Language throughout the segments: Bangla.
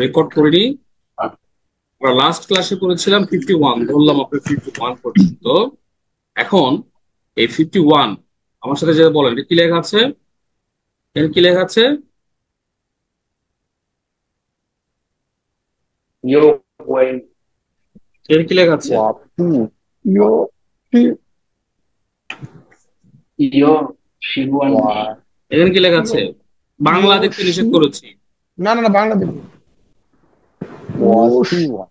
রেকর্ড করিনি। আমরা লাস্ট ক্লাসে করেছিলাম 51, ধরলাম আপনি 51 পর্যন্ত। এখন এই 51 আমার সাথে যে বলেন এটা কি লেখা আছে, এর কি লেখা আছে? Yo, güey, এর কি লেখা আছে? Wapu. Yo. Pi. yo, Shibuani, Wa. এখানে কি লেখা আছে? Yo. বাংলা Yo. দেখতে নিষেধ Shi. করেছি। না না না বাংলা দেখো। Yo. Shi. Wasiwan.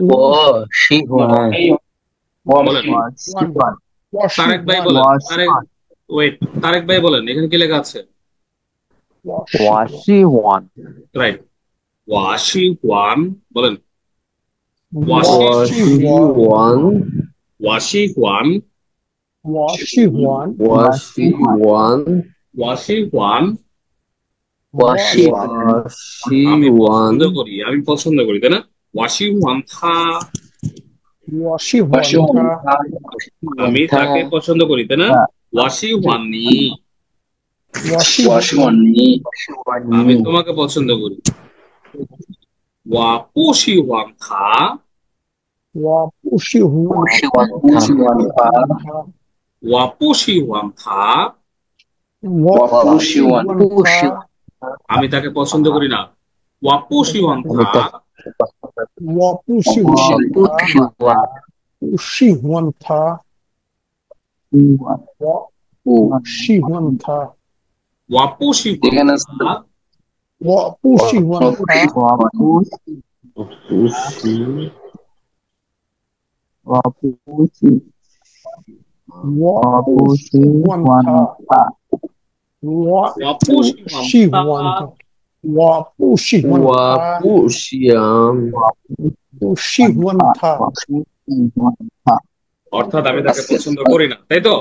Yo. Wasiwan. yo, বলেন, Washi, One. Wasiwan. Washi. Tarique ভাই One. বলেন, তারেক, Wasiwan. ওয়েট, তারেক ভাই বলেন এখানে কি লেখা আছে? Washi. Wasiwan. রাইট, ওয়াশি ওয়ান বলেন, ওয়াশি, Washi. One. Wasiwan. ওয়াশি ওয়ান, Washi. One. Wasiwan. ওয়াশি ওয়ান। Washi. আমি Wasiwan. পছন্দ করি, আমি পছন্দ করি, তাই না? ওয়াশি ওয়ান থা, Washi. Washi, One. Ta. আমি তাকে পছন্দ করি, তাই না? ওয়াশি জি। ওয়ান নি, Washi. Washiwani, আমি তোমাকে পছন্দ করি। ওয়া পুশি ওয়ান থা, Wapushi. One. Washiwanta, ওয়া পুশি ওয়ান থা, Wapushi. Washiwan, One. Ta. আমি তাকে পছন্দ করি না। ওয়া পুশি ওয়ান থা, Wapushi. One. Ta. Ushi. One. Ta. Wapushi. One. Ta. ওয়া পুশি ওয়ান এখানে থা, Wapushi. One. Ta. Wapushi. One. Ta. Wapushi. One. Ta. Wapushi. One. Ta. Wapushiam. Ushi. One. Ta. অর্থাৎ আমি তাকে পছন্দ করি না, তাই তো?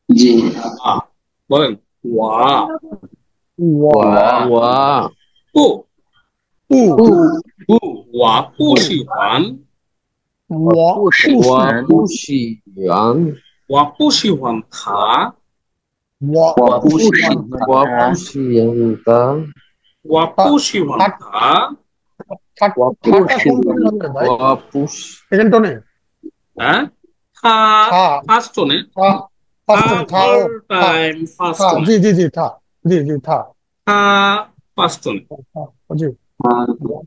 জি, বলেন ওয়া Wa. পু, U. ওয়া পুশি ওয়ান, Wapushiam. ওয়া পুশি ওয়ান থা, Wapushiam. ওয়া পুশি ওয়ান থা, থাটা কোন টোনে হবে ভাই? Wapush. সেকেন্ড টোনে? হ্যাঁ, থা, থা। ফার্স্ট টোনে, ফার্স্ট টোনে থা। অল ও থা। টাইম ফার্স্ট থা। টোনে, জি জি জি থা। জি জি থা। থা ফার্স্ট টোনে, থা, জি।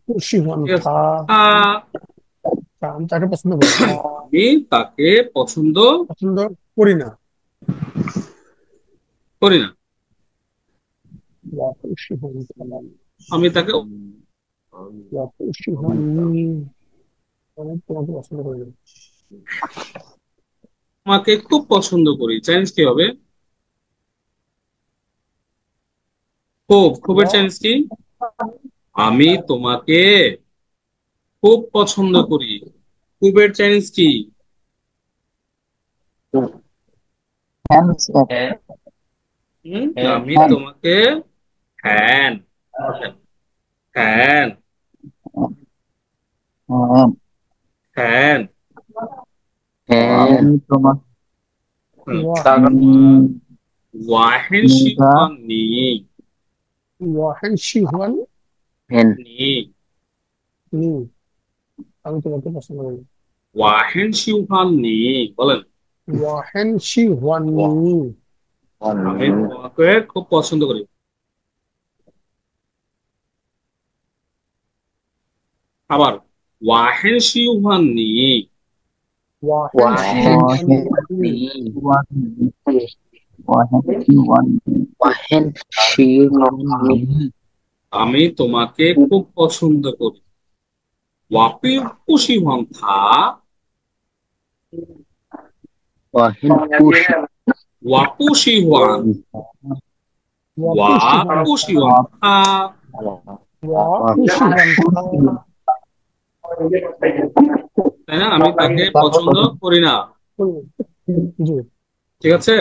খুশি হন ঠিক আছে? থা। থা, থা, আমি তাকে পছন্দ করি না। আমি তাকে পছন্দ পছন্দ করি না। করি না, খুশি হন থা। আমি তাকে খুশি হন নি। আমি তোমাকে পছন্দ করি না। তোমাকে খুব পছন্দ করি, চাইনিজ কি হবে? খুব, খুবের চাইনিজ কি? আমি তোমাকে খুব পছন্দ করি, খুবের চাইনিজ কি? হুম, আমি তোমাকে ফ্যান, ফ্যান, ফ্যান, ওয়াহেন শিওয়ান নি, খুশি হন নি, নি। আমি তোমাকে পছন্দ করি না। ওয়াহেন শিওয়ান নি বলেন, ওয়াহেনশি হন নি। আমি তোমাকে খুব পছন্দ করি। আবার ওয়াহেন শিওয়ান নি, ওয়াহেনশি হন নি। আমি তোমাকে খুব পছন্দ করি। ওয়াপি পুশি ওয়ান থা, ওয়াপুশি ওয়ান, ওয়াপুশি হন ওয়াপুশি থা। ওয়ান থা, ওয়াপুশি হন থা। তাই না? আমি তাকে পছন্দ করি না, জি ঠিক আছে?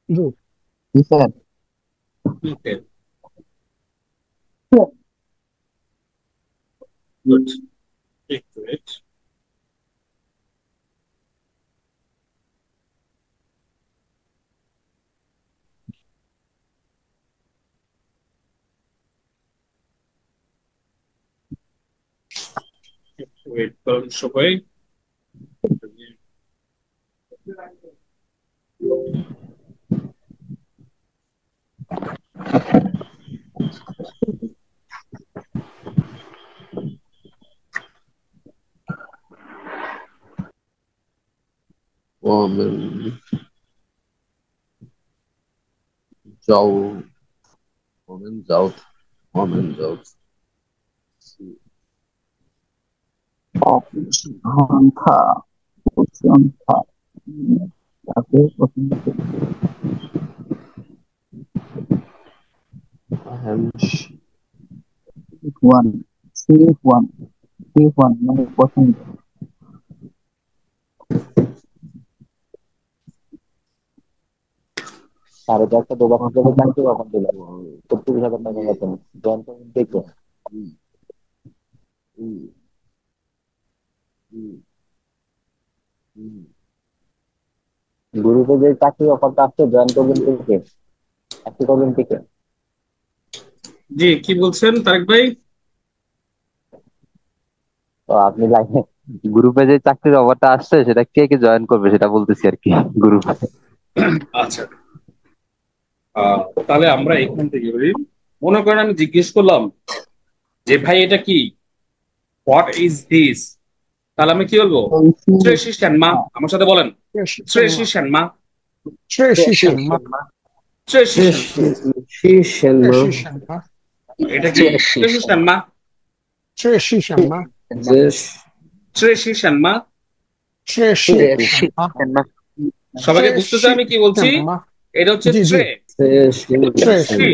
জি। Okay, good. একটু wait. ওয়েট করেন সবাই। ومن زوج ومن زوج ومن زوج সংখ্যা সংখ্যা তাকে পছন্দ করি। أهم شيء ওয়ান ওয়ান ওয়ান মানে পছন্দ। সাড়ে চারটা দোকান থেকে চারটে কখন দিল 30,000 টাকা বেতন যন্ত্র দেখো গ্রুপে যে চাকরি অফারটা আসছে জয়েন করবেন থেকে একটু করবেন থেকে জি কি বলছেন তারেক ভাই? তো আপনি লাইনে গ্রুপে যে চাকরির অফারটা আসছে সেটা কে কে জয়েন করবে সেটা বলতেছি আর কি গ্রুপে। আচ্ছা, তাহলে আমরা এখান থেকে বলি। মনে করেন আমি জিজ্ঞেস করলাম যে ভাই এটা কি, হোয়াট ইজ দিস, তাহলে আমি কি বলবো? শ্রেষি শ্যানমা, আমার সাথে বলেন শ্রেষি শ্যানমা, শ্রেষি শ্যানমা। شيشنما এটা কি শ্রেষি শ্যানমা? زش শ্রেষি শ্যানমা। সবাইকে বুঝতেছে আমি কি বলছি? এটা হচ্ছে ট্রে, শ্রী,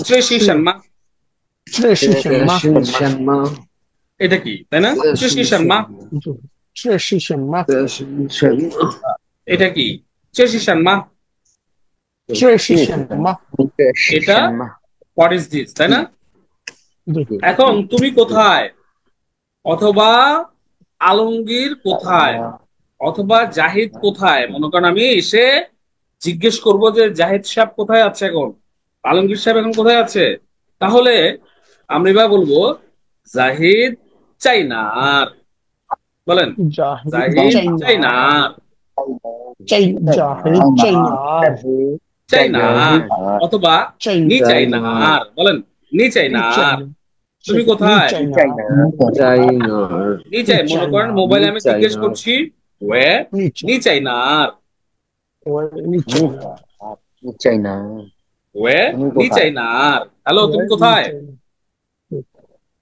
শ্রেষি শ্যানমা। شيشنما এটা কি, তাই না? শ্রেষি শ্যানমা। এটা কি শ্রেষি শ্যানমা। এটা হোয়াট ইজ দিস, তাই না? এখন তুমি কোথায়, অথবা আলমগীর কোথায়, অথবা জাহিদ কোথায়, মনে করেন আমি এসে জিজ্ঞেস করব যে জাহিদ সাহেব কোথায় আছে এখন, আলমগীর সাহেব এখন কোথায় আছে, তাহলে আমরা এবার বলবো জাহিদ চাইনার। বলেন জাহিদ চাইনার, চাইনার, অথবা নি চাইনার। বলেন নি চাইনার। তুমি কোথায়? নি চাই, মনে করেন মোবাইলে আমি জিজ্ঞেস করছি ওয়ে নি চাইনার, চাইনা ওয়ে নি চাইনার। হ্যালো তুমি কোথায়?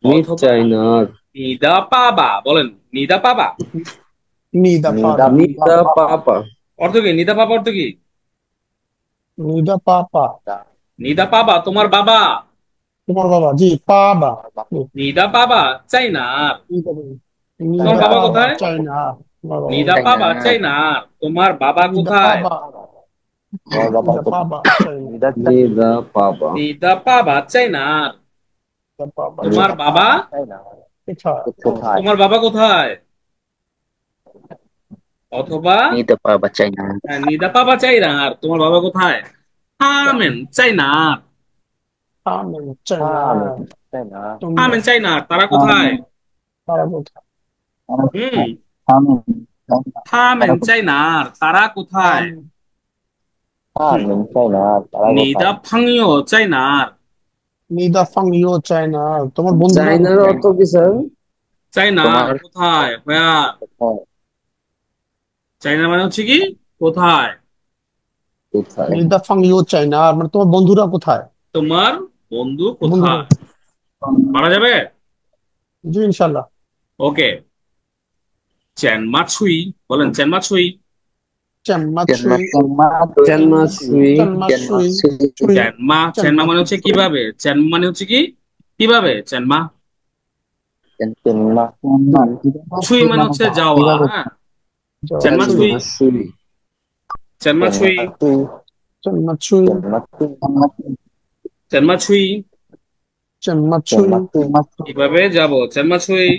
অথবা চাইনার নিদা পাবা। বলেন নিদা পাবা। নিদা পাপা অর্থ কি নিদা পাবা? অর্থ কি নিদা পাবা? তোমার বাবা। নিদা পাবা চাইনার, তোমার বাবা কোথায়? নিদা পাবা চাইনার, তোমার বাবা কোথায়? নিদা পাপা নিদা পাবা চাইনার, তোমার বাবা, তোমার বাবা কোথায়? অথবা নিতে পারবা চাইনা নিদা পাবা চাইনার, তোমার বাবা কোথায়? হামেন চাইনার, চাইনা হামেন চাইনার, তারা কোথায়? হুম, হামেন চাইনার, তারা কোথায়? চাইনা তারা নিদা ফাংইও চাইনার, তোমার বন্ধু চাইনার অর্থ কি স্যার? চাইনার কোথায়? চাইনা মানে হচ্ছে কি কোথায়? কোথায়? চাইনার মানে তোমার বন্ধুরা কোথায়? তোমার বন্ধু কোথায়? পারা যাবে? জি ইনশাল্লাহ। ওকে, চেনমা ছুই। বলেন চেনমা ছুই। চেনমা, চেনমা মানে হচ্ছে কিভাবে, চেনমা মানে হচ্ছে কি কিভাবে, চেনমা। ছুই মানে হচ্ছে যাওয়া। হ্যাঁ, চেনমা ছুই, চেনমা ছুই, চেনমা ছুই, কিভাবে যাব, চেনমা ছুই,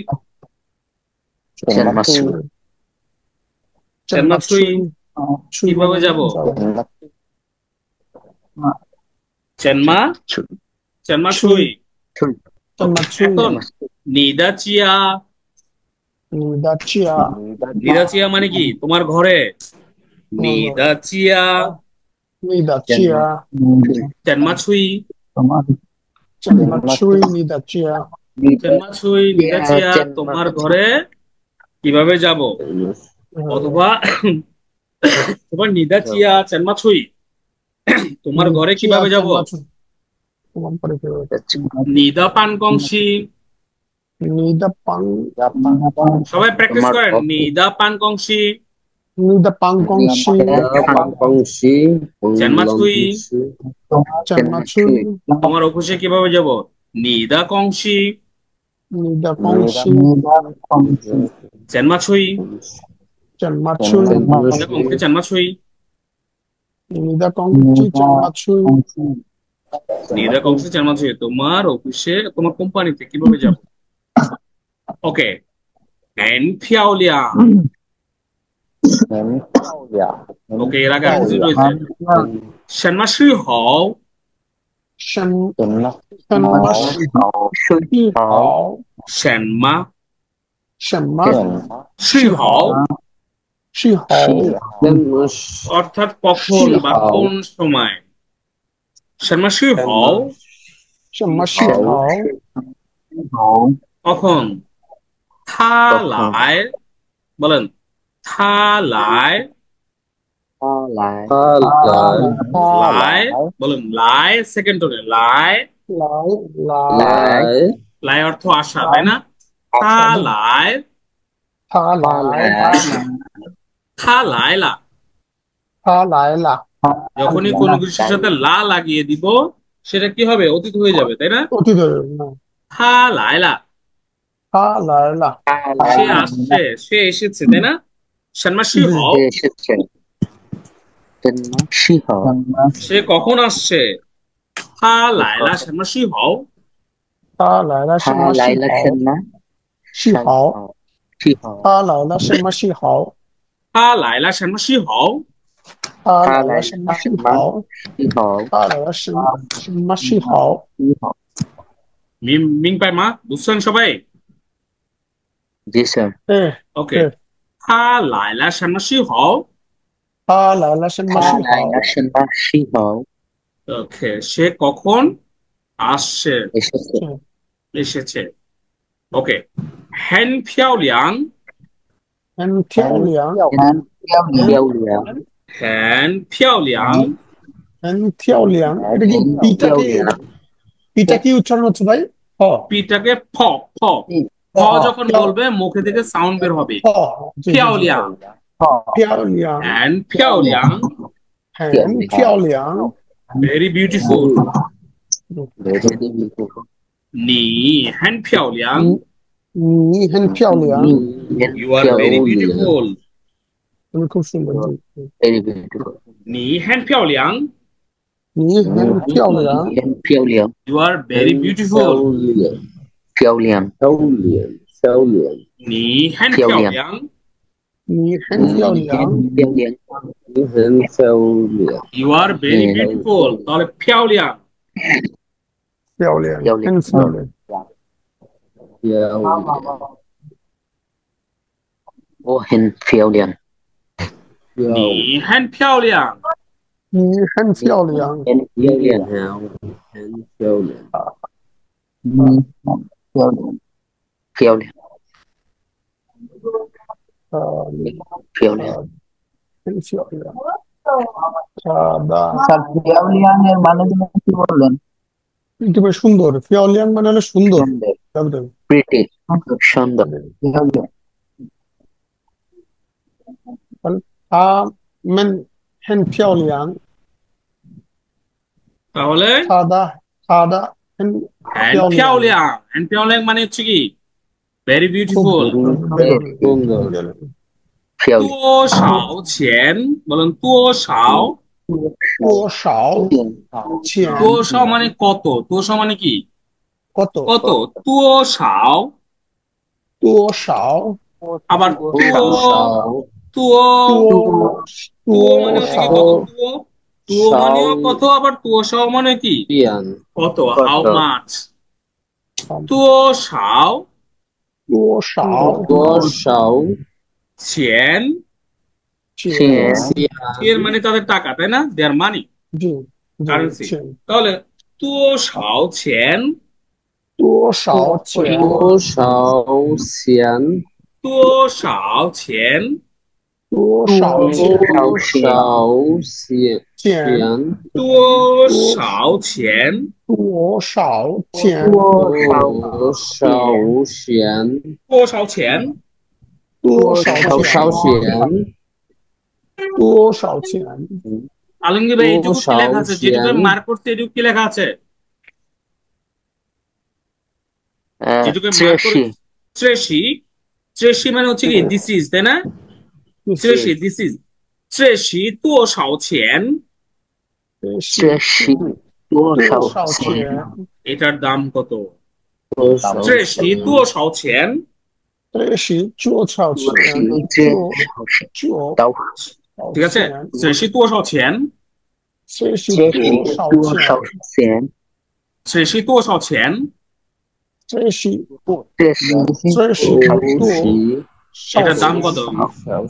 চেনমা ছুই, কিভাবে যাব, চেনমা, চেনমা ছুই। এখন নিদা চিয়া, নিদাচিয়া নিদাচিয়া মানে কি তোমার ঘরে, নিদাচিয়া নিদাচিয়া চেনমাছুই তোমার চেনমাছুই নিদাচিয়া চেনমাছুই নিদাচিয়া তোমার ঘরে কিভাবে যাব, অথবা তোমার নিদাচিয়া চেনমাছুই তোমার ঘরে কিভাবে যাব, তোমার পরে কি হবে? নিদা পানকংশি নিদাপাং সবাই প্র্যাকটিস করেন, নিদা পানকংশি নিদাপাংকংশি পাংশি চেনমাছুই চেনমাছুই তোমার অফিসে কিভাবে যাব, নিদা কংশি নিদাকংশি চেনমাছুই চেনমাছুই নিদা কংশি চেনমাছুই নিদাকংশি চেনমাছুই নিদা কংশি চেনমাছুই তোমার অফিসে তোমার কোম্পানিতে কিভাবে যাব। ওকে, হ্যান ফিয়াওলিয়া ওকে, এর আগে আরেকটা জিনিস রয়েছে, সেনমাছুই হও সেন সেনমাছুই হাও সেনমা সেনমা সুই হও শি হাও অর্থাৎ কখন বা কোন সময়, সেনমাছুই হও সেনমাছুই হাও কখন, থা লাই বলেন, থা লাই লাই বলেন, লাই সেকেন্ড টোনে লাই লাই লাই লাই অর্থ আশা, তাই না, থা লাই থা লাই থা লাইলা থা লাইলা যখনই কোনো কিছুর সাথে লা লাগিয়ে দিব সেটা কি হবে, অতীত হয়ে যাবে, তাই না, অতীত থা লাইলা থা লাইলা সে আসছে, সে এসেছে, তাই না, সেনমাছুই হও সে কখন আসছে, থা লাইলা সেনমাছুই হও থা লাইলা সেনমাছুই হাও থা লাইলা সেনমাছুই হাও থা লাইলা সেনমাছুই হও 他来了什么讯号？他来了什么讯号？ মিং পাই মা বুঝছেন সবাই? জি স্যার। ওকে, 他来了什么讯号？他来了什么讯号？ ওকে, সে কখন আসছে, এসেছে। ওকে, 很漂亮很漂亮很漂亮很漂亮এটা কি পিটা কি উচ্চারণ হচ্ছে ভাই? হ, পিটাকে ফ ফ ফ যখন বলবে মুখে থেকে সাউন্ড বের হবে, 漂亮 漂亮很漂亮很漂亮 very beautiful 你很漂亮你很漂亮 you are very beautiful তুমি খুব সুন্দর你很漂亮你很漂亮 you are very beautiful 你很漂亮你很漂亮 you are very beautiful তাহলে 漂亮漂亮很漂亮我很漂亮你很漂亮你很漂亮很漂亮ফিয়াওলিয়াং এর মানে কি বললেন? একেবারে সুন্দর। ফিয়াওলিয়াং মানে হলো সুন্দর, সুন্দর من很漂亮 তাহলে 他的很很漂亮很漂亮মানে হচ্ছে কি very beautiful 多少钱বলেন 多少多少钱多少মানে কত 多少মানে কি কত কত 多少多少 আবার 多মানে হচ্ছে কি কত 多মানে কত আবার 多少মানে কি কত how much 多少多少多少钱钱？钱মানে তাদের টাকা, তাই না? দেয়ার মানি, 对对， কারেন্সি. 钱 তাহলে 多少钱多少钱？多少钱？多少钱多少钱？多少钱？钱多少钱多少钱？多少钱？多少钱多少多少钱？多少钱？ আলমগীর ভাই, এইটুকু কি লেখা আছে? যেটুকু আমি মার্ক করতে এটুকু কি লেখা আছে? যেটুকু আমি মার্ক করে 83 83 মানে হচ্ছে কি দিস ইজ, তাই না? 83 দিস ইজ 83多少钱这是多多少少钱？ এটার দাম কত? 多少83多少钱这是多少钱？就刀 ঠিক আছে? 83多少钱这是这是多少多少钱？钱？83多少钱这是这是这是多少 এটার দাম 钱？ কত?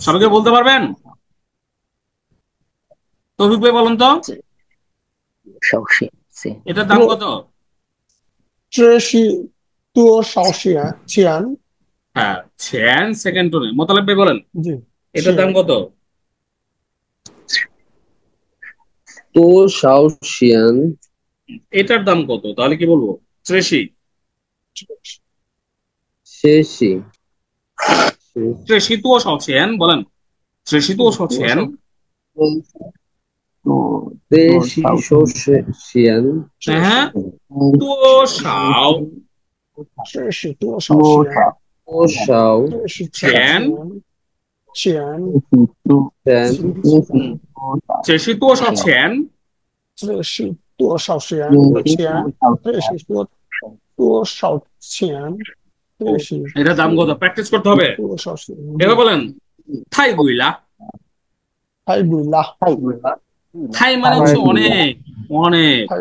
সবাইকে বলতে পারবেন? তৌফিক ভাই বলুন তো, 少钱？ এটার দাম কত? 这是多少钱？钱？ হ্যাঁ, 钱 সেকেন্ড টোনে. মোতালেব ভাই বলেন, 对， এটার দাম কত? 多少钱？ এটার দাম কত? তাহলে কি বলবো? 83谢谢。 83多少钱বলেন? 83多少钱这是少钱？ হ্যাঁ, 多少这是多少钱？多少这是钱？钱？钱？这是多少钱这是多少钱？钱？这是多少钱？这是 এটার দাম কত? প্র্যাকটিস করতে হবে. 多少钱？ এবার বলেন, 太贵了. 太贵了， থাই মানে হচ্ছে অনেক অনেক. 太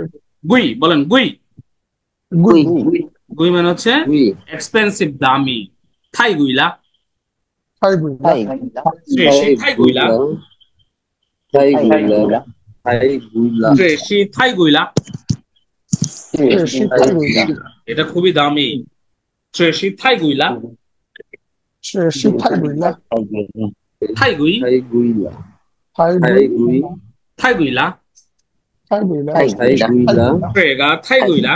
গুই বলেন, গুই. 贵， গুই মানে হচ্ছে 贵 এক্সপেন্সিভ, দামি. 太贵了. 太贵了，这是太贵了. 太贵了，太贵了，这是太贵了. 这是太贵了， এটা খুবই দামি. 这是太贵了. 这是太贵了，太贵太贵了，太太贵，贵，太贵了. 太贵了，太贵了，这个太贵了.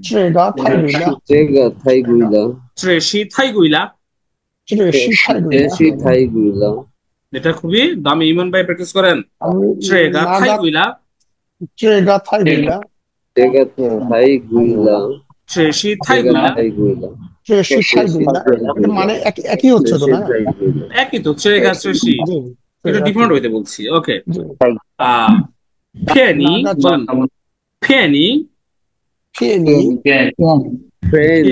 这个太贵了，这个太贵了，这是太贵了. 这是太贵这了。是太贵了， এটা খুবই দামি. ইমন ভাই প্র্যাকটিস করেন. 这个太贵了. 这个太贵了，这个太贵了，这是太这个贵了. 太贵了，这是太贵了，এটা মানে একই 这 হচ্ছে 是 তো না? 太贵了， একই তো, 这个这是 জি, এটা ডিফারেন্ট হইতে বলছি. ওকে. জি। পেনি বলেন, penny penny, penny, penny,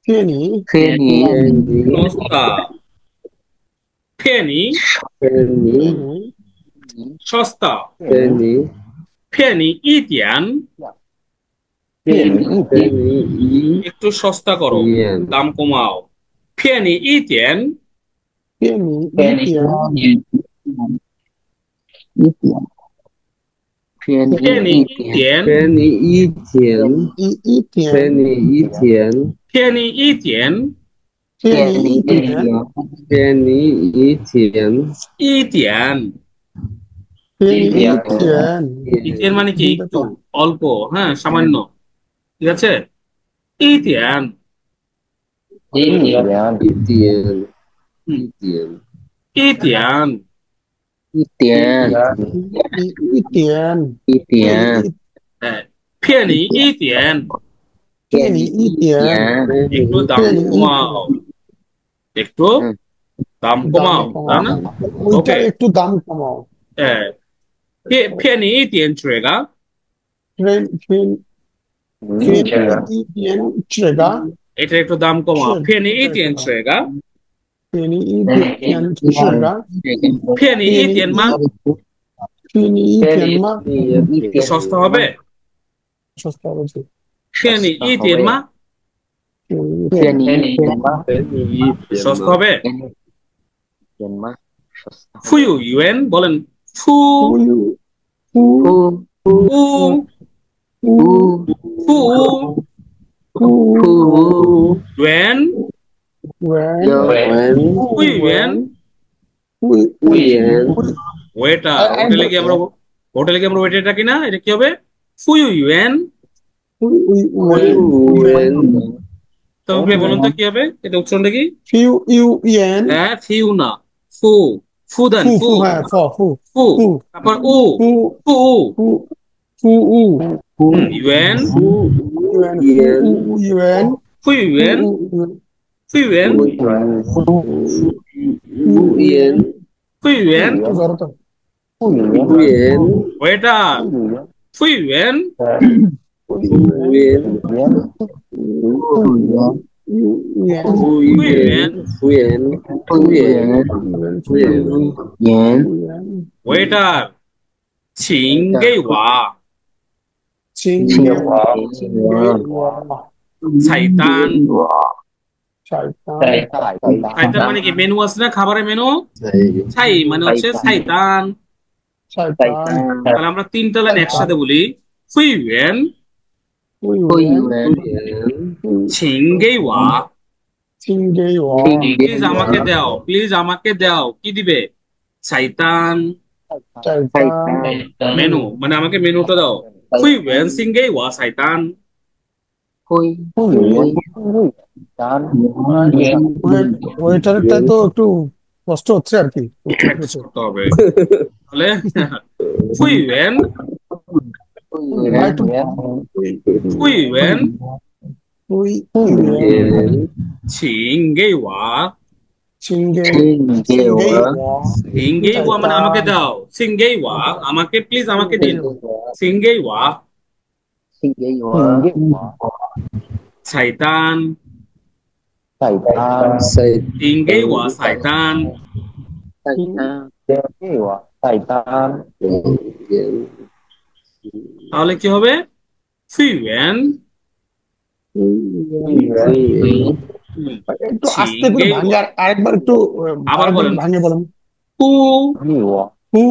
penny penny, penny, সস্তা. পেনি penny, সস্তা. penny, 便宜一点, penny, একটু সস্তা করো, yen, দাম কমাও. 便宜一点, 便宜一点，便宜一点, penny 一点一点， ，penny 一点便宜一点, 便宜一点， ，penny 一点，一点. 便宜一点， ইতিহার মানে কি? একটু, অল্প, হ্যাঁ, সামান্য. ঠিক আছে? 一点. 一点，一点，一点. 一点，一点，一点，便宜一点, 便宜一点， একটু দাম কমাও, একটু দাম কমাও, তাই না? ওইটা একটু দাম কমাও, 便宜一点这个, 便宜一点这个， এটা একটু দাম কমাও. 便宜一点这个, 便宜一点这个， 便宜一点吗? 便宜一点吗？ সস্তা হবে? সস্তা হচ্ছে, খেয়ে নি ইট এর মা সস্তা হবে ফুয়ু ইউএন বলেন ফু Who, ফু who, ফু who, ইউএন when, ফুয়ু ইউএন who, ওয়েটার I হোটেলে don't কি আমরা ওয়েটার ডাকি না এটা কি হবে ফুয়ু ইউএন when, তবে বলুন তো কি হবে এটা উচ্চারণটা কি few, you, yen, হ্যাঁ ফিউ না ফু ফু দেন fu, ফু fu, হ্যাঁ, fu, ফু fu, তারপর উ fu, ফু fu, fu, ইউএন yuan, yuan, ফুয়ু ইউএন ফুয়ু ইউএন ফুয়ু ইউএন ধরো তো, ওয়েটার ফুয়ু ইউএন yuan, ফুয়ু ইউএন ওয়েটার ছিংগেই ওয়া ছাইতান ছাইতান মানে কি মেনু আছে না খাবারের মেনু ছাই মানে হচ্ছে ছাইতান তাহলে আমরা তিনটা লাইন একসাথে বলি ফুই ইউএন ছিংগেই ওয়া প্লিজ আমাকে দাও কি দিবে ছাইতান মেনু মানে আমাকে মেনুটা দাও ফুই ইউএন ছিংগেই ওয়া ছাইতান ওয়েটারটা তো একটু কষ্ট হচ্ছে আর কি প্র্যাকটিস করতে হবে তাহলে ফুই ইউএন ফুই ইউএন ছিংগেই ওয়া ছিংগেই ওয়া মানে আমাকে দাও সিংগেই ওয়া আমাকে প্লিজ আমাকে দিন সিংগেই ওয়া ছাইতান সিংগেই ওয়া ছাইতান তাহলে কি হবে ফুই ইউএন একটু আস্তে করে ভাঙে আরেকবার একটু আবার বলেন ভাঙে বলেন হু হু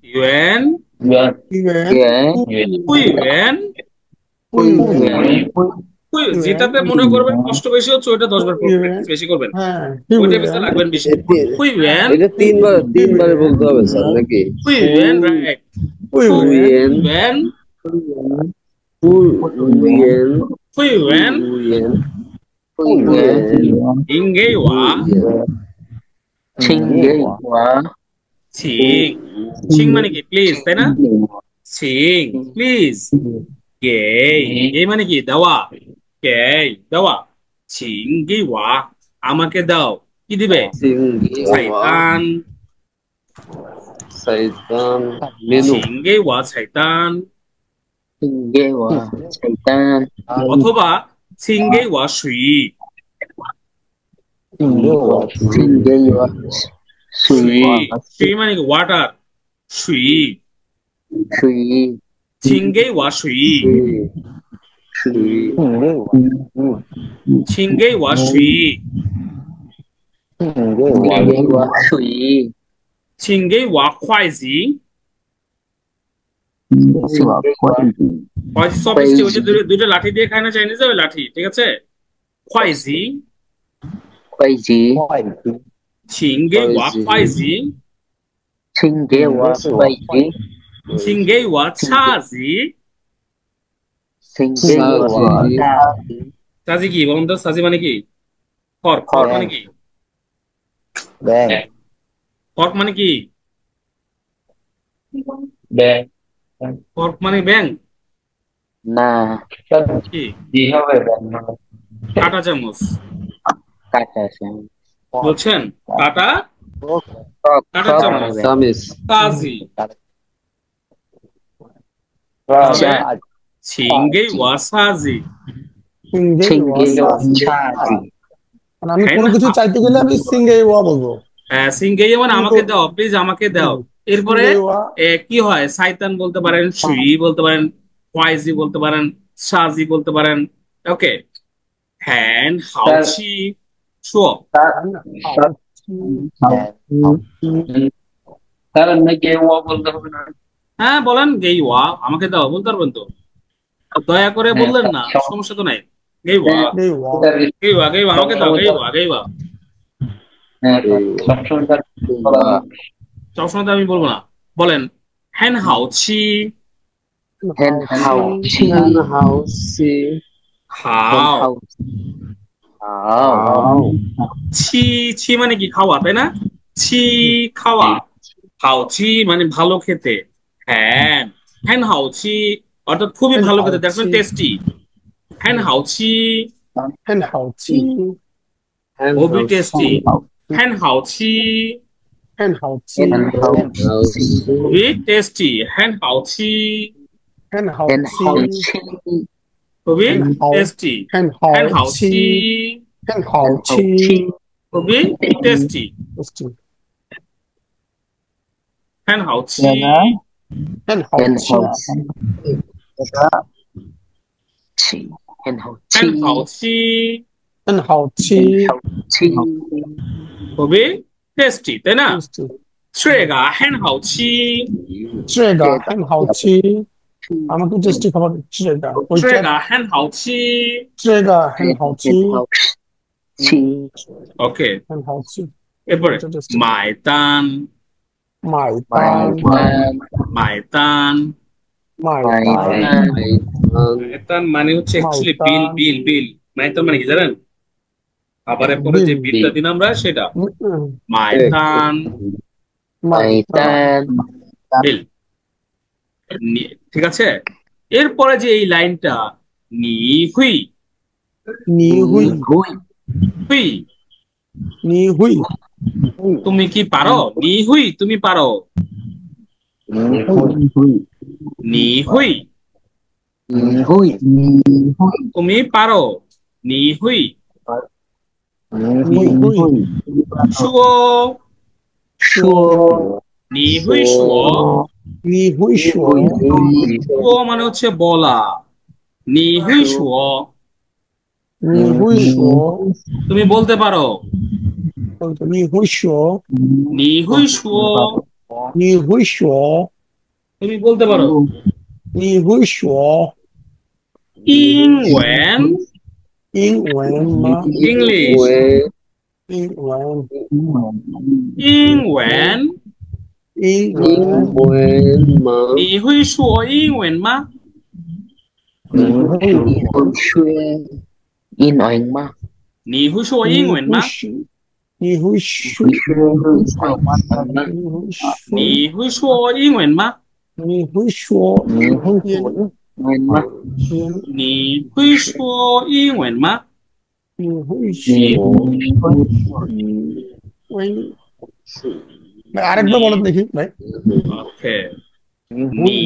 ইউএন যেটাতে মনে করবেন কষ্ট বেশি হচ্ছে ওইটা 10 বার practice বেশি করবেন ওইটা বেশি লাগবেন বেশি হুইয়েন এটা তিনবারে বলতে হবে স্যার নাকি হুইয়েন রাইট হুইয়েন হুইয়েন হুইয়েন ইংগেইওয়া ছিং ছিং মানে কি প্লিজ তাই না ছিং প্লিজ গে মানে কি দেওয়া গে দেওয়া ছিংগেইওয়া আমাকে দাও কি দিবে ছাইতান ছিংগেইওয়া ছাইতান অথবা ছিংগেইওয়া সুই সুই মানে কি ওয়াটার সুই ছিংগেইওয়া সুই ছিংগেইওয়া সুই ছিংগেইওয়া快zi快ziওই যে দুইটা লাঠি দিয়ে খায় না চাইনিজ ওই লাঠি ঠিক আছে 快ziছিংগেইওয়া 快ziছিংগেইওয়া 差ziসাজি কি বলুন তো সাজি মানে কি ফর্ক মানে কি ফর্ক মানে কি ফর্ক মানে ব্যাং না কি কাটা চামচ বলছেন কাটা চামচ সাজি ছিংগেইওয়া সাজি আমি কোনো কিছু চাইতে গেলে আমি সিংগেইওয়া বলবো সিংগেইওয়া মানে আমাকে দাও প্লিজ আমাকে দাও এরপরে সুলেওয়া কি হয়, সাইতান বলতে পারেন, সুই বলতে পারেন, ওয়াইজি বলতে পারেন, সাজি বলতে পারেন। ওকে, হ্যান স্যার হাউছি শুয়ো। স্যার হ্যান স্যার হাউচি স্যার আপনাকে ও বলতে হবে না। হ্যাঁ বলেন, গেই ওয়া আমাকে দাও, বলতে পারবেন তো? দয়া করে হ্যাঁ বললেন স্যার না, সমস্যা তো নাই। গেই ওয়া, হ্যাঁ লেওয়া স্যার গেই ওয়া, গেই ওয়া আমাকে দাও, সবসময় গেই স্যার ওয়া, গেই ওয়া। হ্যাঁ স্যার সবসময় স্যার বলা হবে না। সবসময় তো আমি বলবো না। বলেন, হ্যান হাউছি হ্যান হাউচি হাউছি হাউসি হাও হাও ছি, ছি মানে কি, খাওয়া, তাই না? ছি খাওয়া। হাউছি মানে ভালো খেতে। হ্যান, হ্যান হাউছি অর্থাৎ খুবই হ্যান ভালো খেতে, দ্যাটস হাউচি মিন টেস্টি। হ্যান হাউছি হ্যান হাউচি হ্যান খুবই টেস্টি। হাউসি হ্যান হাউছি হ্যান হাউচি হ্যান হাউছি খুবই টেস্টি। হ্যান হাউছি হ্যান হ্যান হাউচি হাউছি খুবই হ্যান হাউ টেস্টি। হ্যান হ্যান হাউচি হাউছি হ্যান হ্যান হাউচি হাউছি খুবই টেস্টি। হ্যান হাউছি হ্যান হ্যান হাউচি হাউছি হ্যান হাউছি হ্যান হাউছি হ্যান হাউচি হ্যান হাউছি খুবই টেস্টি, তাই না? 这个很好吃。这个很好吃আমাকে টেস্টি খাবার এটা 这 ওইটা 个很好吃。这个很好吃 হ্যান হাউছি ওকে, 很好吃 এরপরে এটা টেস্টি 买单， 买单 মাইদান 买单，买单 মাইদান মাইতান মানে হচ্ছে অ্যাকচুয়ালি বিল, মাইতান বিল, বিল। মাইতান মানে কি জানেন? খাবারের পরে যে বিল বিলটা দিন আমরা, সেটা উম, মাইতান, মাইতান মাইদান বিল। ঠিক আছে, এরপরে যে এই লাইনটা, নি হুই, 你会 হুই হুই 你会 তুমি কি পারো, নি হুই তুমি পারো, নি হুই হুই তুমি পারো, নি হুই 你会 শুয়ো, 说 নি হুই শুয়ো। 你会说 শুয়ো মানে হচ্ছে বলা, নি হুই শুয়ো 你会说 তুমি বলতে পারো, 你会说 নি হুই শুয়ো 你会说 তুমি বলতে পারো। 你会说 ইং ওয়েন 英文吗 ইংলিশ, 英文 ইং ওয়েন 英文 你会说英文吗？ in oing ma 你会说英文吗？你会说你会说英文吗？你会说英文 oing ma 你会说英文吗？你会说ভাই আরেকবার বলেন দেখি ভাই ওকে, নি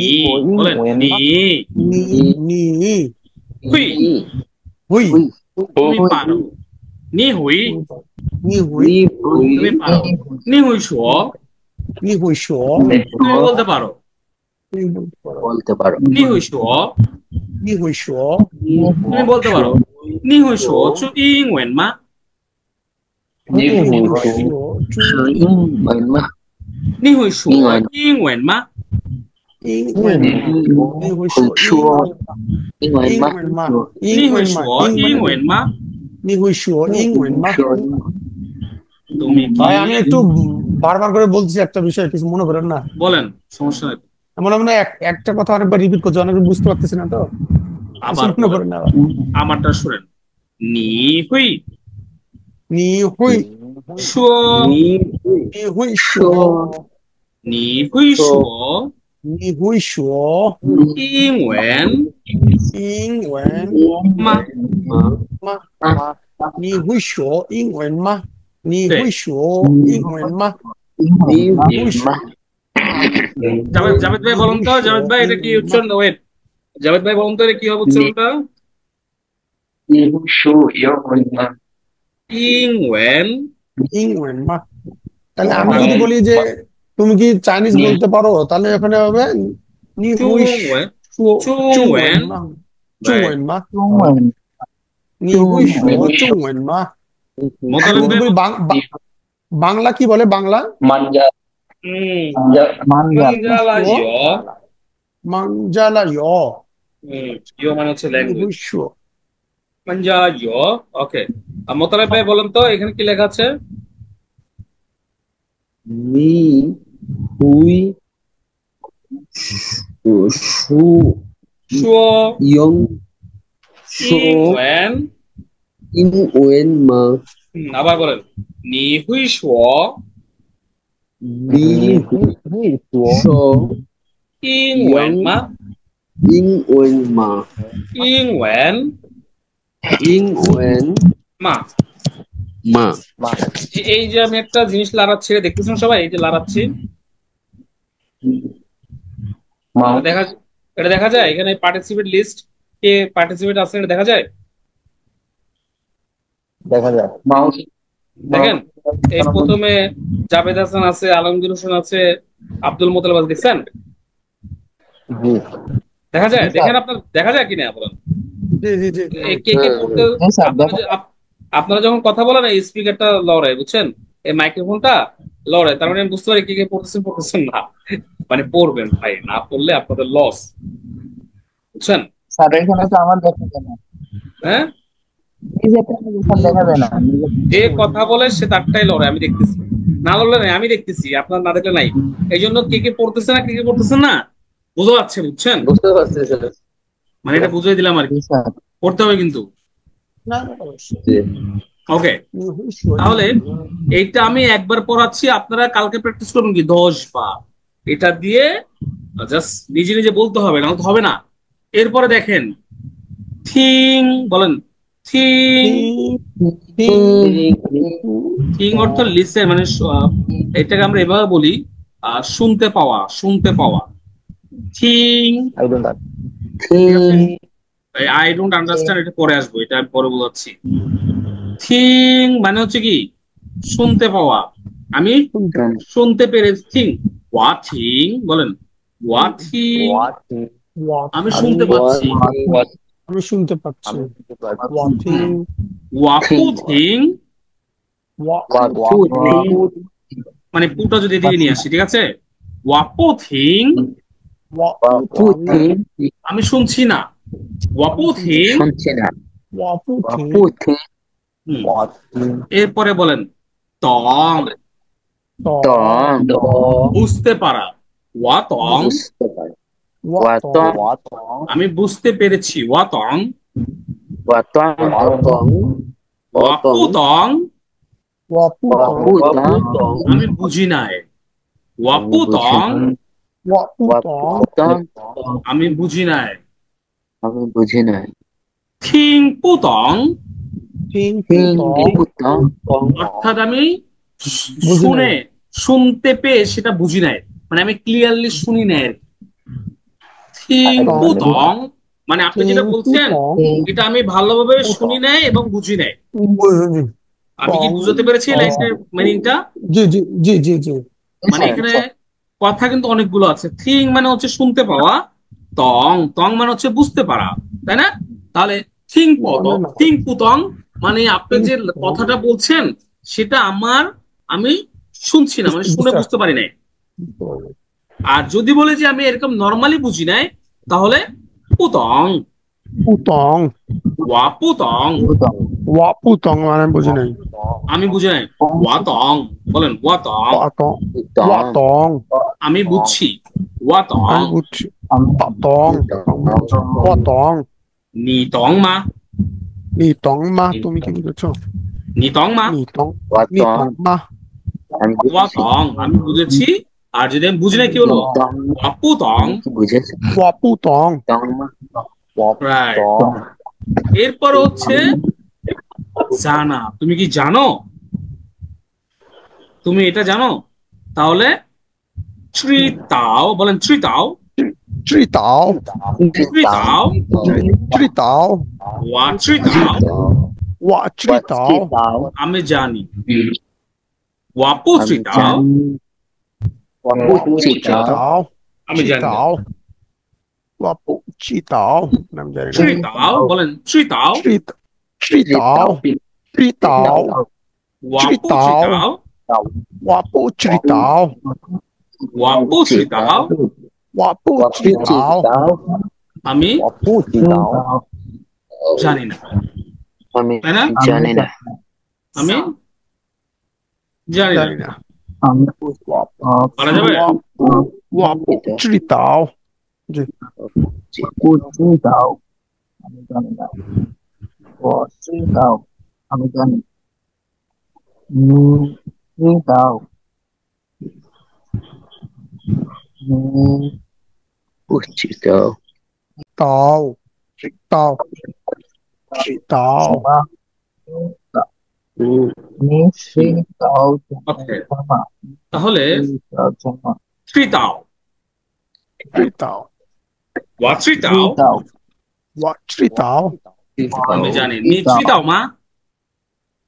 বলেন, নি নি হুই হুই তুমি পারো, নি হুই নি হুই তুমি পারো, নি হুই শো নি হুই শো তুমি বলতে পারো, বলতে পারো নি হুই শো নি হুই শো তুমি বলতে পারো, নি হুই শো চু ইং ওয়েন মা? নি হুই show in oing ma 你会说英文吗？英文你会说英文 in oing ma 吗你会说英文吗？你会说英文吗 তুমি কি ভাই আমি একটু বারবার করে বলছি একটা বিষয় কিছু মনে করেন না বলেন, সমস্যা নেই, মনে মনে একটা কথা অনেকবার রিপিট করছি অনেক বুঝতে পারতেছি না তো কিছু আবার মনে বলেন, করেন না আমারটা শুনেন। 你会你会说你会说你会说你会说英文英文吗？吗？你会说英文吗？你会说英文吗？ ma জাভেদ, জাভেদ ভাই বলুন তো, জাভেদ ভাই এটা কি উচ্চারণ? ওয়েট, জাভেদ ভাই বলুন তো এটা কি হবে উচ্চারণটা? শো ইয়ো oing ma 英文英文吗？তাহলে আমি যদি বলি যে তুমি কি চাইনিজ বলতে পারো? তাহলে এখানে হবে নি হুই চুংওয়েন শুও চুংওয়েন চুংওয়েন মা রাইট চুংওয়েন মা চুংওয়েন নি হুই শুও চুংওয়েন মা। আমি মোতালেব যদি ভাই বলি বাংলা কি বলে বাংলা? Manja, মানজা মানজালা শুও ইয় মানজালা ইয় ইয় মানে হচ্ছে নি ল্যাঙ্গুয়েজ হুই শুও। মানজা ইয় ওকে মোতালেব ভাই বলেন তো এখানে কি লেখা আছে ni, hui, shu, শুও yong, ইং sho, ওয়েন in, wen, ma, আবার বলেন নি হুই শুও ni, sho, ইং ওয়েন মা in, wen, ma, ইং ওয়েন in, wen, মা ma. এই যে আমি একটা জিনিস লাড়াচ্ছি দেখতেছেন সবাই এই যে লাড়াচ্ছি এটা দেখা এটা দেখা যায় এখানে পার্টিসিপেট লিস্ট কে পার্টিসিপেট আছে এটা দেখা যায় দেখা যায়। দেখেন এই প্রথমে জাভেদ হাসান আছে আলমগীর হোসেন আছে আব্দুল মোতালেব আছে দেখছেন জি দেখা যায় দেখেন আপনার দেখা যায় কিনা বলেন জি জি জি এই কে কে পড়তে স্যার আপনারা আপনারা যখন কথা বলেন এই স্পিকারটা লড়াই বুঝছেন এই মাইক্রোফোনটা লড়াই তার মানে আমি বুঝতে পারি কে কে পড়তেছেন না মানে পড়বেন ভাই না পড়লে আপনাদের লস বুঝছেন স্যার এখানে তো আমার দেখা যায় না, হ্যাঁ নিজের স্যার দেখা যায় না যে কথা বলে সে তারটাই লড়ে আমি দেখতেছি না লড়লে নাই আমি দেখতেছি আপনার না দেখলে নাই এই জন্য কে কে পড়তেছে না কে কে পড়তেছে না বোঝা যাচ্ছে বুঝছেন বুঝতে পারছি স্যার মানে এটা বুঝিয়ে দিলাম আর কি জি স্যার পড়তে হবে কিন্তু না অবশ্যই জি ওকে নি হুই শুও তাহলে এইটা আমি একবার পড়াচ্ছি আপনারা কালকে প্র্যাকটিস করুন কি 10 বার এটা দিয়ে জাস্ট নিজে নিজে বলতে হবে না তো হবে না এরপরে দেখেন থিং বলেন থিং টি টি থিং অর্থ লিসেন মানে এটাকে আমরা এভাবে বলি শুনতে পাওয়া থিং আই ডোন্ট আন্ডারস্ট্যান্ড। ঠিক আছে আই ডোন্ট আন্ডারস্ট্যান্ড এটা পরে আসবো এটা আমি পরে বোঝাচ্ছি থিং মানে হচ্ছে কি শুনতে পাওয়া আমি শুনতে পেরেছি থিং থিং বলেন থিং আমি শুনতে পাচ্ছি আমি শুনতে পাচ্ছি ওয়াথিং ওয়াপু থিং ওয়াথিং মানে পুটা যদি এদিকে নিয়ে আসি ঠিক আছে ওয়াপু থিং ওয়াথিং আমি শুনছি না ওয়াপু থিং ওয়াথিং এরপরে বলেন তং বুঝতে পারা ওয়াতং ওয়াথং আমি বুঝতে পেরেছি ওয়াতং ওয়াপুতং ওয়াপুতং আমি বুঝি নাই ওয়াপুতং ওয়াপুতং আমি বুঝি নাই আমি বুঝি নাই থিং পুতং পুতং অর্থাৎ আমি বুঝি নাই। শুনতে পেয়ে সেটা বুঝি নাই মানে আমি ক্লিয়ারলি শুনি নাই আর কি। থিং পুতং মানে আপনি যেটা বলছেন এটা আমি ভালোভাবে শুনি নাই এবং বুঝি নাই আমি কি বুঝতে পেরেছি লাইনের মিনিংটা জি জি জি জি জি মানে এখানে কথা কিন্তু অনেকগুলো আছে থিং মানে হচ্ছে শুনতে পাওয়া তং মানে হচ্ছে বুঝতে পারা তাই না তাহলে থিং পুতং মানে আপনি যে কথাটা বলছেন সেটা আমি শুনছি না মানে শুনে বুঝতে পারি নাই আর যদি বলে যে আমি এরকম নর্মালি বুঝি নাই তাহলে পুতং পুতং ওয়াপুতং ওয়াপুতং মানে বুঝি নাই আমি বুঝি নাই ওয়াতং বলেন ওয়াতং ওয়াতং ওয়াতং আমি বুঝছি ওয়াতং আমি বুঝছি ওয়াতং ওয়াতং নিতং মা নিতং মা তুমি কি বুঝেছো নিতং মা নিতং নিতং মা ওয়াতং আমি বুঝেছি আর যদি আমি বুঝি না কি হলো ওয়াপুতং বুঝেছি ওয়াপুতং রাইট এরপর হচ্ছে জানা তুমি কি জানো তুমি এটা জানো তাহলে ত্রিতাও বলেন ত্রিতাও ত্রিতাও ত্রিতাও ত্রিতাও ওয়া ত্রিতাও ওয়া ত্রিতাও আমি জানি ওয়াপু ত্রিতাও 不知道， চিতাও আমি জানি না। চিতাও ওয়াপু চিতাও নাম জানি না 知道 বলেন 知道 চিতাও চিতাও 我不知道 ওয়াপু চিতাও 我不知道 ওয়াপু 我不知 চিতাও 道， আমি 我不知道， জানি না আমি তাই না জানি না, আমি জানি না জানি না পারা যাবে 我不知道 不知道আমি জানি না 我知道আমি জানি 你知道你不知道，道知道知道什么嗯，你知道什 ওকে 么 তাহলে 知道什么知道知道我知道知道我知道আমি জানি 你知道吗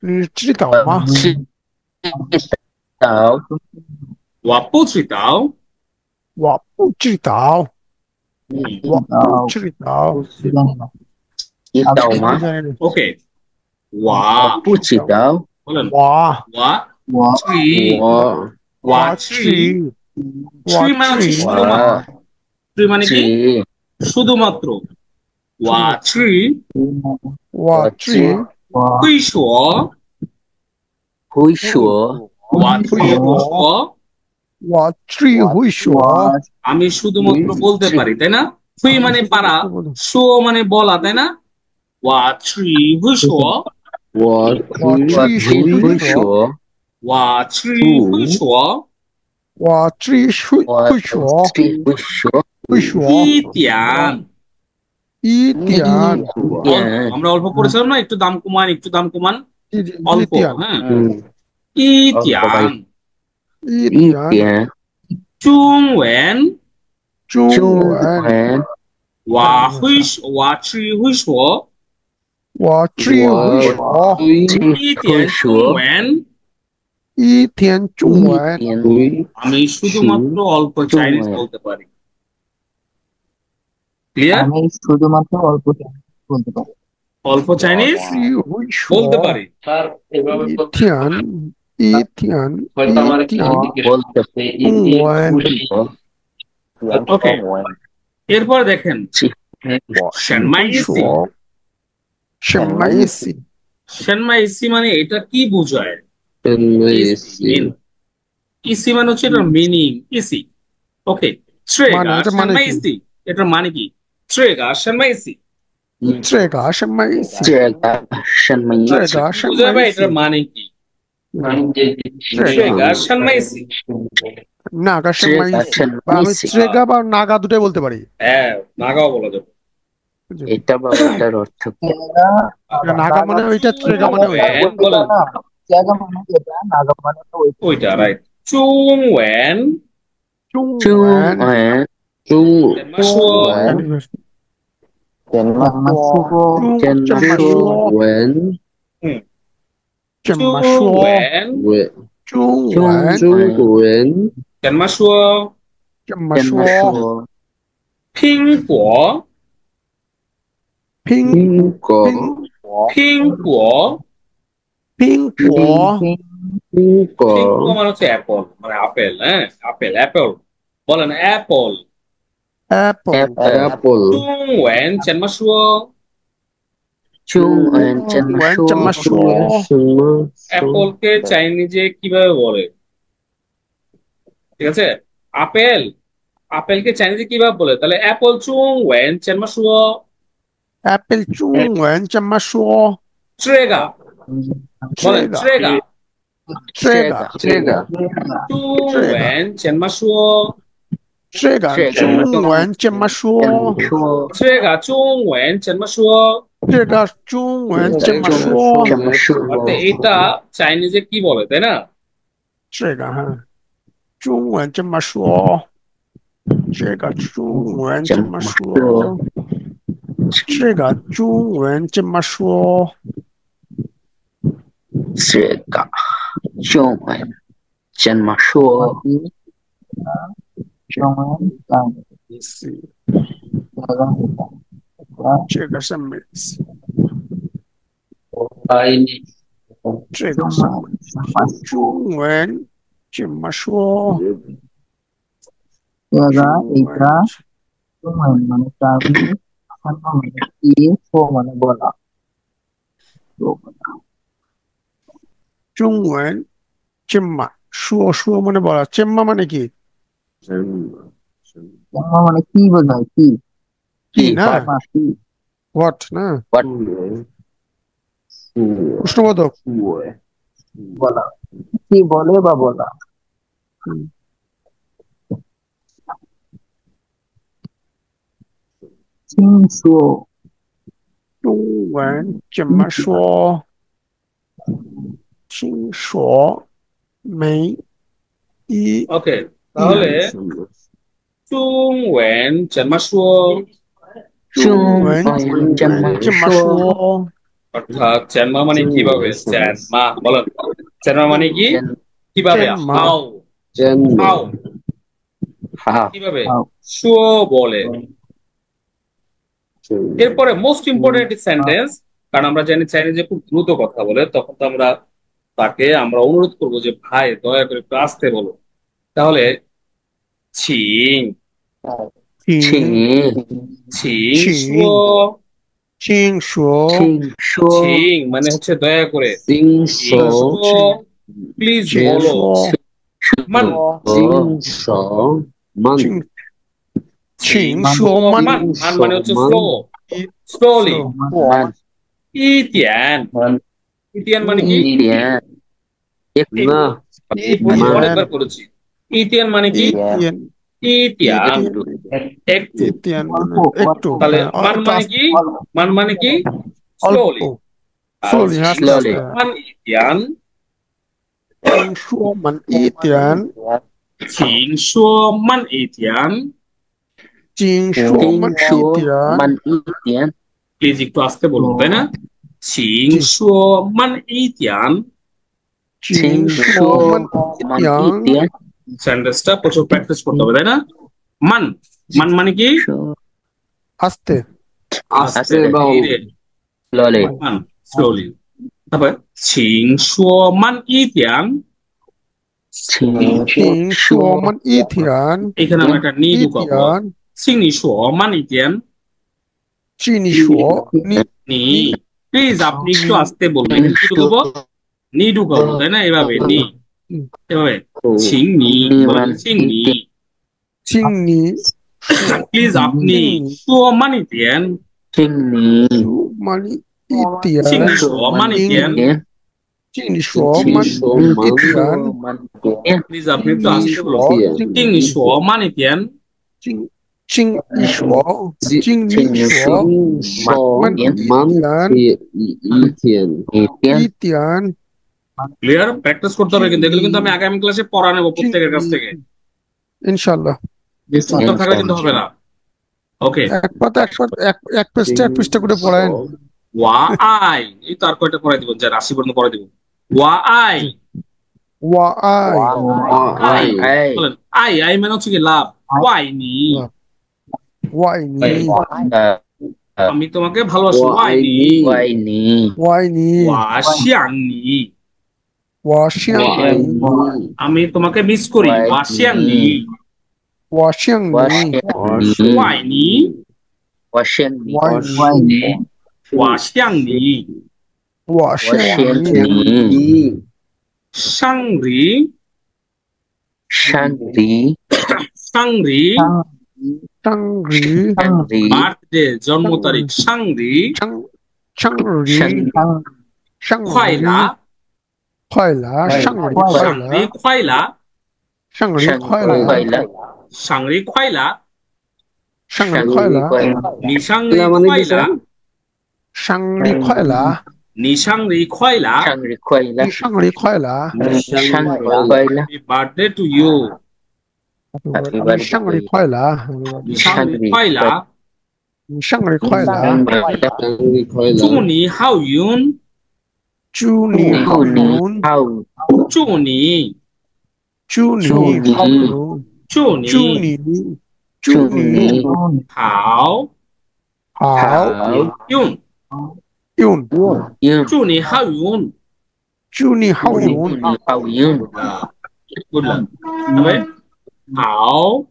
你知道吗知道，我不知道我不知道我不知道 জানি না 知道吗？ জানি না OK 我不知道， বলেন 我我我知我我知知মানে হচ্ছে শুধুমাত্র 知মানে কি 知 শুধুমাত্র 我知我知我会说会说，我知会说我知会说 আমি শুধুমাত্র বলতে পারি তাই না হুই মানে পারা শো মানে বলা তাই না 我知会说我我知会说，我知会说我知我会说知会说，会说一点一点点， আমরা অল্প করেছিলাম না একটু দাম কমান একটু দাম কমান 一 অল্প 点 হ্যাঁ 嗯，一点一一点点，中文中中文文，我会我知会说我知会说一点中文一点中文点， আমি শুধুমাত্র অল্প চাইনিজ বলতে পারি ক্লিয়ার আমি শুধুমাত্র অল্প বলতে পারি অল্প চাইনিজ 知会 বলতে 说 পারি 一天বলতে中文 ওকে এরপর দেখেন 神麦 会 ইসি 说什么意思 সেনমা ইসি মানে এটা কি বোঝায় পেন ইসি মানে হচ্ছে এটার মিনিং ইসি ওকে ট্রেগা মানে এটা মানে সেনমা কি? ইসি এটার মানে কি ট্রেগা সেনমা ইসি 这个什么意思 这个什么意思？ 这个什 বুঝাবে 么意 এটার 思 মানে কি 这 ট্রেগা 个 সেনমা ইসি নাগা什么意思 বা আমি Trega, ট্রেগা বা নাগা দুটাই বলতে পারি হ্যাঁ নাগাও বলা যাবে এটা বা ওটার অর্থ কি? নাগা মানে ওইটা ট্রেগা মানে ওইটা বলেন জায়গা মানে এটা নাগা মানে তো ওইটা রাইট চুং ওয়েন 中 中 文 文，中 সেনমা শো 文， জন্মাষ্টমী 中这么说文，这么 চুং 说 ওয়েন 文，中中文中文， সেনমা শো 这么怎么说说？ 苹果苹苹果，苹果苹果苹苹果果， মানে হচ্ছে অ্যাপল মানে আপেল হ্যাঁ আপেল অ্যাপল বলেন অ্যাপল apple apple， চুং ওয়েন সেনমা শো 中文怎么说？怎么说？什么？ অ্যাপলকে চাইনিজে কিভাবে বলে ঠিক আছে আপেল আপেলকে চাইনিজে কিভাবে বলে তাহলে অ্যাপল চুং ওয়েন সেনমা শো apple 中文怎么说 ট্রেগা বলেন 这个 ট্রেগা 这个这个 চুং ওয়েন সেনমা শো 这个中文怎么说说 ট্রেগা চুং ওয়েন সেনমা শো 这个中文怎么说怎么说？ অর্থাৎ এটা চাইনিজে কি বলে তাই না 这个哈中文怎么说这个中文怎么说这个中文怎么说这个中文怎么说？中文讲是这个这个什么意思？这中个什么？文什么中文怎么说？这个中文 এটা中文মানে চাবি সামনে মানে কি সো মানে বলা তো 中文怎么说？说মানে বলা চেম্মা মানে কি? জামা মানে কি বোঝায় কি কি না? জামা কি হোয়াট না? প্রশ্নবোধক বলা কি বলে বা বলা হুম। 听说中文怎么说？听说没一 ওকে তাহলে 点 চুংওয়েন চেনমাসো 中文怎么说？ অর্থাৎ চেনমা মানে কিভাবে চেনমা বলেন চেনমা মানে কি কিভাবে চেনমা। হাউ হাউ কিভাবে শো বলে এরপরে মোস্ট ইম্পর্টেন্ট সেন্টেন্স কারণ আমরা জানি চাইনিজে খুব দ্রুত কথা বলে তখন তো আমরা অনুরোধ করবো যে ভাই দয়া করে একটু আস্তে বলো তাহলে ছিং 请 ছিং ছিং। শো 听说 ছিং মানে হচ্ছে দয়া করে প্লিজ 请 বলো 说 মান 请请说 মান 慢 মান মানে হচ্ছে স্লো স্লোলি 我 ইতিয়ান ইতিয়ান মানে কি একটু অনেকবার করেছি ইতিয়ান মানে কি 一点 ইতিয়ান একটু 一点 মানে একটু তাহলে মান মানে কি মান মানে কি স্লোলি slowly আস্তে আস্তে মান ইতিয়ান 听说慢一点 请说慢一点听说慢一点 প্লিজ একটু আস্তে বলুন তাই না 请说慢一点听说慢一点 সেন্টেন্সটা প্রচুর প্র্যাকটিস করতে হবে তাই না মান মান মানে কি আস্তে আস্তে ধীরে মান স্লোলি তারপর 请说慢一点 听说慢一点 এখানে আমরা একটা নি 一 ঢুকাবো 点 请你说慢一点据你说你 নি প্লিজ আপনি একটু আস্তে বলবেন কি ঢুকাবো নি ঢুকাবো তাই না এভাবে নি এভাবে 请你বলেন 请你请你说 প্লিজ আপনি 说慢一点慢一点 请你说慢一点请你说慢一点 প্লিজ আপনি একটু আস্তে বলুন 请你说慢一点请你说慢一点 ক্লিয়ার প্র্যাকটিস করতে হবে কিন্তু এগুলো কিন্তু আমি আগামী ক্লাসে পড়া নেবো প্রত্যেকের কাছ থেকে ইনশাআল্লাহ উত্তর থাকলে কিন্তু হবে না ওকে এক পৃষ্ঠা করে পড়ায়েন ওয়া আই এই তো আর কয়টা পড়াই দিব যা রাশি পর্যন্ত পড়াই দিব ওয়া আই বলেন আই আই মানে হচ্ছে কি লাভ ওয়াই নি আমি তোমাকে ভালোবাসি ওয়াই নি ওয়া শিয়াং নি আমি তোমাকে মিস করি ওয়া শিয়াং নি ওয়াই নি ওয়া শিয়াং নি সাং রি বার্থডে জন্ম তারিখ সাং রি খয়লা সাং রি খয়লা নিশাং রি খয়লা Happy birthday to you 生日快乐 生日快乐生日快乐祝你好运祝你好运祝你祝你好运祝你祝你祝你好好运，运，祝你好运祝你好运，啊，good 了，好没？好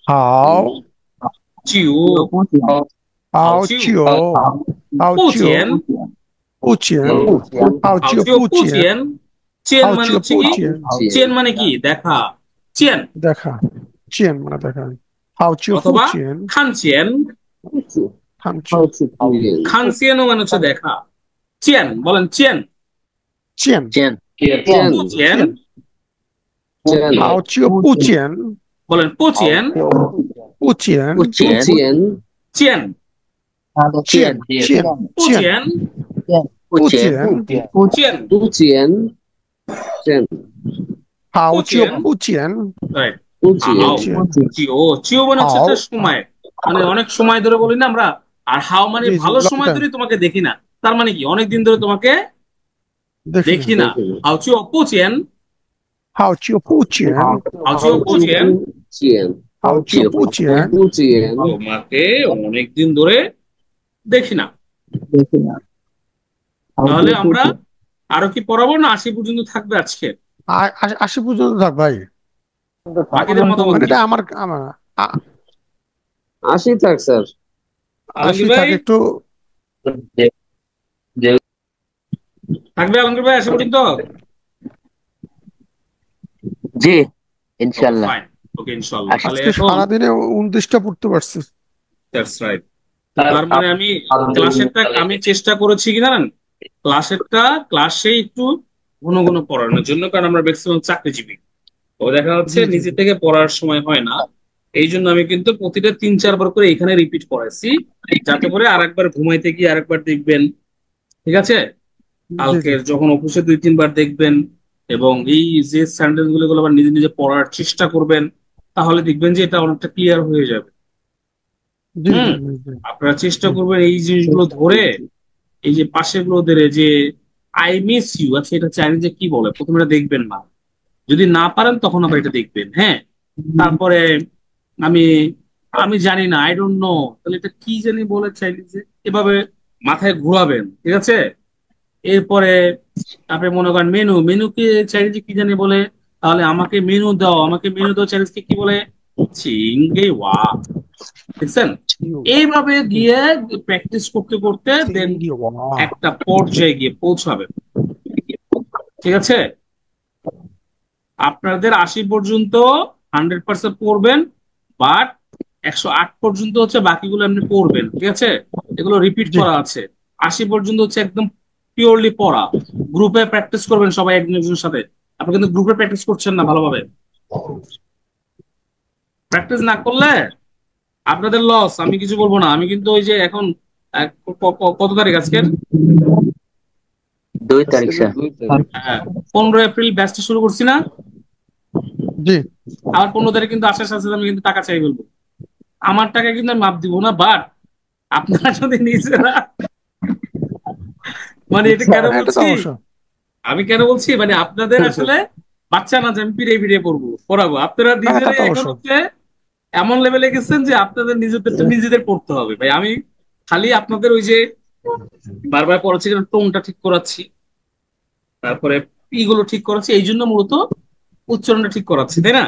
好久好久好不久见，不见，好好久久不不见，见，见好久মানে হচ্ছে不কি?见，চেন মানে কি দেখা, চেন দেখা见嘛দেখা，好久不 অথবা 见， খানচেন, 看见 খানচেনও মানে হচ্ছে দেখা, চেন বলেন চেন, 见不见好久不见， বলেন 不见不见চেন, 见见不见不见，চেন, 好久不见， right, 不 হাও 见， চিও মানে হচ্ছে হাও। একটা সময়, মানে অনেক সময় ধরে বলি না আমরা, আর হাও মানে জি, জি, ভালো long সময় time. ধরে তোমাকে দেখি না, তার মানে কি অনেকদিন ধরে তোমাকে দেখি দেখি না, না, হাও চিও 不见好久不见，好久不见好久不见， তোমাকে অনেকদিন ধরে দেখি না। দেখি না তাহলে আমরা আরো কি পড়াবো না 80 পর্যন্ত থাকবে আজকে? 80 পর্যন্ত থাক ভাই, বাকিদের মতামত মানে কি? এটা আমার আমার 80 থাক স্যার। 80 আলমগীর থাক ভাই একটু, থাকবে? আলমগীর ভাই 80 পর্যন্ত? জি ইনশাআল্লাহ। ফাইন, ওকে ইনশাআল্লাহ। তাহলে আজকে এখন সারাদিনে 29টা পড়তে পারছি। That's right. তার মানে আমি ক্লাসেরটা আমি চেষ্টা করেছি কি জানেন, ক্লাসে একটু ঘন ঘন পড়ানোর জন্য, কারণ আমরা ম্যাক্সিমাম চাকরিজীবী, তো দেখা যাচ্ছে জি, জি, নিজে থেকে পড়ার সময় হয় না, এই জন্য আমি কিন্তু প্রতিটা 3-4 বার করে এখানে রিপিট করাইছি, যাতে করে আরেকবার ঘুমাইতে গিয়ে আরেকবার দেখবেন, ঠিক আছে? জি, কালকে জি, যখন অফিসে 2-3 বার দেখবেন, এবং এই যে সেন্টেন্স গুলো আবার নিজে নিজে পড়ার চেষ্টা করবেন, তাহলে দেখবেন যে এটা অনেকটা ক্লিয়ার হয়ে যাবে। জি, হুম, জি, জি, আপনারা চেষ্টা করবেন এই জিনিসগুলো ধরে, এই যে পাশের গুলো ধরে যে আই মিস ইউ, আচ্ছা এটা চাইনিজে কি বলে প্রথমে এটা দেখবেন না, যদি না পারেন তখন আবার এটা দেখবেন, হ্যাঁ? তারপরে আমি আমি জানি না, আই ডোন্ট নো, তাহলে এটা কি জানি বলে চাইনিজে, এভাবে মাথায় ঘোরাবেন, ঠিক আছে? এরপরে আপনি মনে করেন মেনুকে চাইনিজে কি জানি বলে, তাহলে আমাকে মেনু দাও চাইনিজকে কি বলে? চিংগে ওয়া, দেখছেন? এইভাবে গিয়ে প্র্যাকটিস করতে করতে দেন একটা পর্যায়ে গিয়ে পৌঁছাবে, ঠিক আছে? আপনাদের 80 পর্যন্ত 100% পড়বেন, বাট 108 পর্যন্ত হচ্ছে বাকিগুলো এমনি পড়বেন, ঠিক আছে? এগুলো রিপিট জি, করা আছে। 80 পর্যন্ত হচ্ছে একদম পিওরলি পড়া, গ্রুপে প্র্যাকটিস করবেন সবাই একজন একজনের সাথে। আপনি কিন্তু গ্রুপে প্র্যাকটিস করছেন না ভালোভাবে, প্র্যাকটিস না করলে আপনাদের লস, আমি কিছু বলবো না। আমি কিন্তু ওই যে এখন কত তারিখ আজকের? 2 তারিখ স্যার। হ্যাঁ, 15 এপ্রিল ব্যাচটা শুরু করছি না, জি, আর 15 তারিখ কিন্তু আসার সাথে সাথে আমি কিন্তু টাকা চাই বলবো, আমার টাকা কিন্তু আমি মাপ দিব না, বাট আপনারা যদি নিজেরা, মানে এটা কেন এটা তো বলছি, অবশ্য, আমি কেন বলছি মানে আপনাদের আসলে বাচ্চা না যে আমি পিড়ে পিড়ে পড়াবো, আপনারা না এটা নিজেরাই তো এখন অবশ্য, হচ্ছে এমন লেভেলে গেছেন যে আপনাদের নিজেদেরটা নিজেদের পড়তে হবে। ভাই আমি খালি আপনাদের ওই যে বারবার পড়াচ্ছি, টোনটা ঠিক করাচ্ছি, তারপরে ইগুলো ঠিক করাচ্ছি, এই জন্য মূলত উচ্চারণটা ঠিক করাচ্ছি, তাই না?